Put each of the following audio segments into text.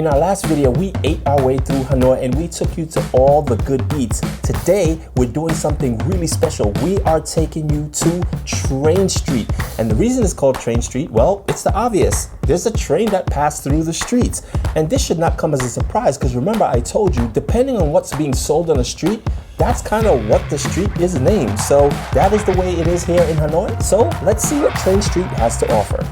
In our last video, we ate our way through Hanoi and we took you to all the good eats. Today, we're doing something really special. We are taking you to Train Street. And the reason it's called Train Street, well, it's the obvious. There's a train that passed through the streets. And this should not come as a surprise because remember I told you, depending on what's being sold on the street, that's kind of what the street is named. So that is the way it is here in Hanoi. So let's see what Train Street has to offer.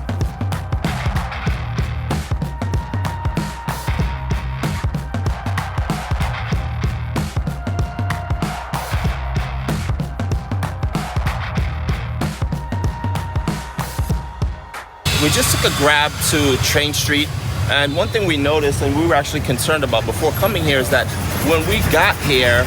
We just took a grab to Train Street, and one thing we noticed and we were actually concerned about before coming here is that when we got here,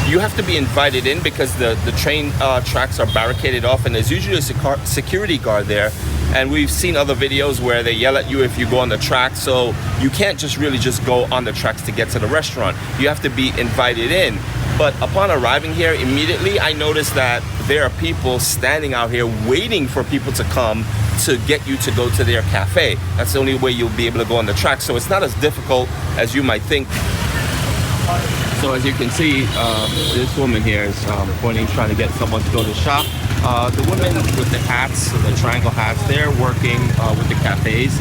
you have to be invited in because the train tracks are barricaded off and there's usually a security guard there. And we've seen other videos where they yell at you if you go on the track, so you can't just go on the tracks to get to the restaurant. You have to be invited in. But upon arriving here, immediately I noticed that there are people standing out here waiting for people to come to get you to go to their cafe. That's the only way you'll be able to go on the track. So it's not as difficult as you might think. So as you can see, this woman here is pointing, trying to get someone to go to the shop. The women with the hats, the triangle hats, they're working with the cafes.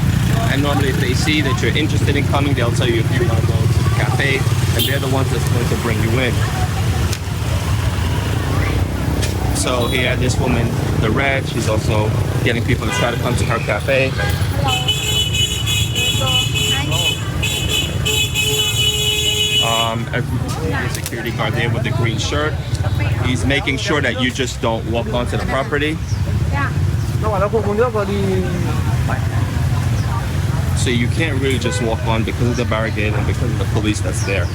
And normally if they see that you're interested in coming, they'll tell you if you want to go to the cafe, and they're the ones that's going to bring you in. So here, this woman, the red, she's also getting people to try to come to her cafe. The security guard there with the green shirt, he's making sure that you just don't walk onto the property. So you can't really just walk on because of the barricade and because of the police that's there.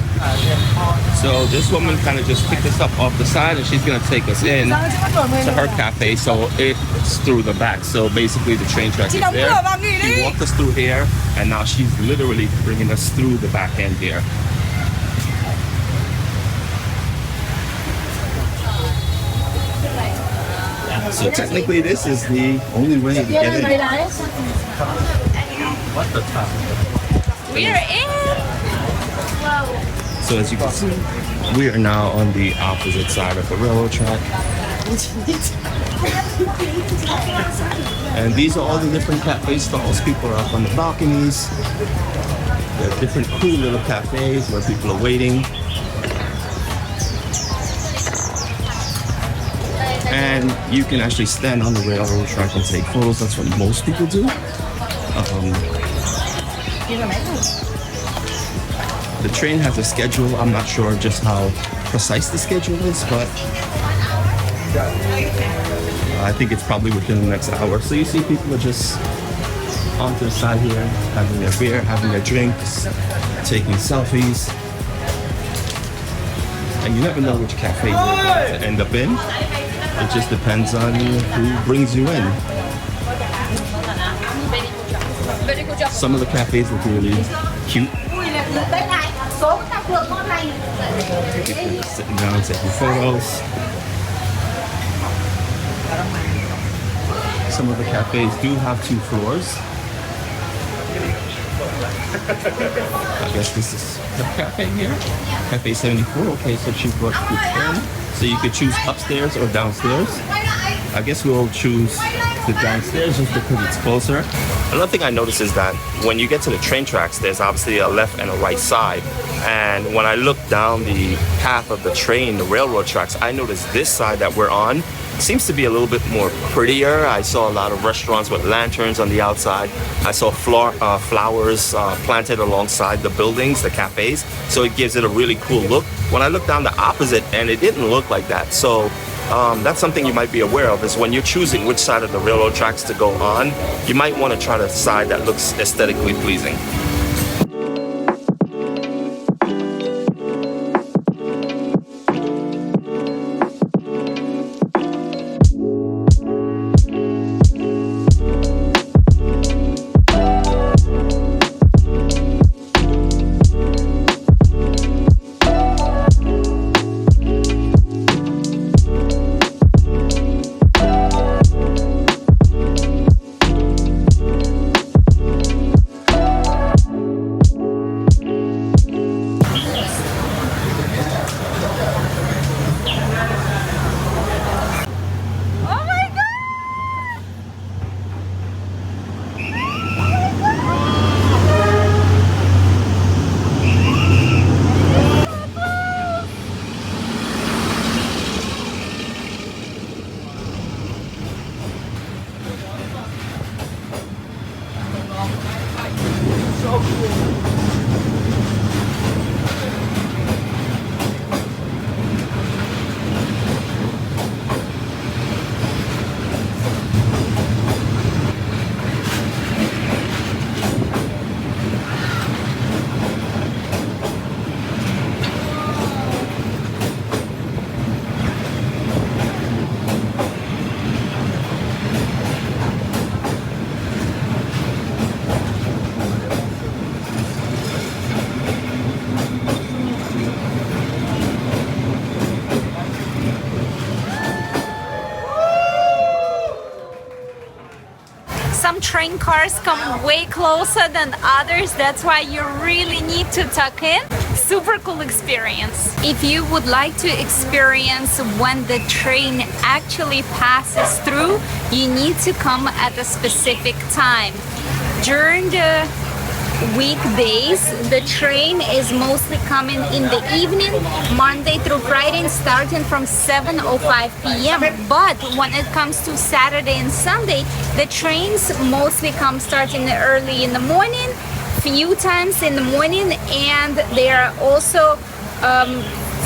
So this woman kind of just picked us up off the side and she's going to take us in to her cafe. So it's through the back. So basically the train track is there. She walked us through here and now she's literally bringing us through the back end here. So technically this is the only way to get in. What the top? We are in! So as you can see, we are now on the opposite side of the railroad track. And these are all the different cafe stalls. People are up on the balconies. There are different cool little cafes where people are waiting. And you can actually stand on the railroad track and take photos. That's what most people do. The train has a schedule. I'm not sure just how precise the schedule is, but I think it's probably within the next hour. So you see people are just onto the side here, having their beer, having their drinks, taking selfies. And you never know which cafe you're going to end up in. It just depends on who brings you in. Some of the cafes look really cute. People sitting down taking photos. Some of the cafes do have 2 floors. I guess this is the cafe here. Cafe 74. Okay, so she brought you 10. So you could choose upstairs or downstairs. I guess we'll choose the downstairs just because it's closer. Another thing I noticed is that when you get to the train tracks, there's obviously a left and a right side. And when I look down the path of the train, the railroad tracks, I noticed this side that we're on seems to be a little bit more prettier. I saw a lot of restaurants with lanterns on the outside. I saw flowers planted alongside the buildings, the cafes. So it gives it a really cool look. When I looked down the opposite end, it didn't look like that. So that's something you might be aware of, is when you're choosing which side of the railroad tracks to go on, you might want to try the side that looks aesthetically pleasing. train cars come way closer than others. That's why you really need to tuck in. Super cool experience. If you would like to experience when the train actually passes through, you need to come at a specific time. During the weekdays, the train is mostly coming in the evening, Monday through Friday, starting from 7:05 p.m. But when it comes to Saturday and Sunday, the trains mostly come starting early in the morning, few times in the morning, and there are also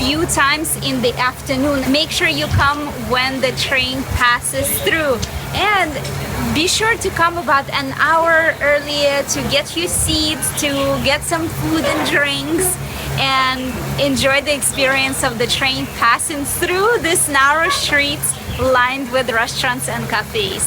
few times in the afternoon. Make sure you come when the train passes through, and be sure to come about an hour earlier to get your seats, to get some food and drinks, and enjoy the experience of the train passing through these narrow streets lined with restaurants and cafes.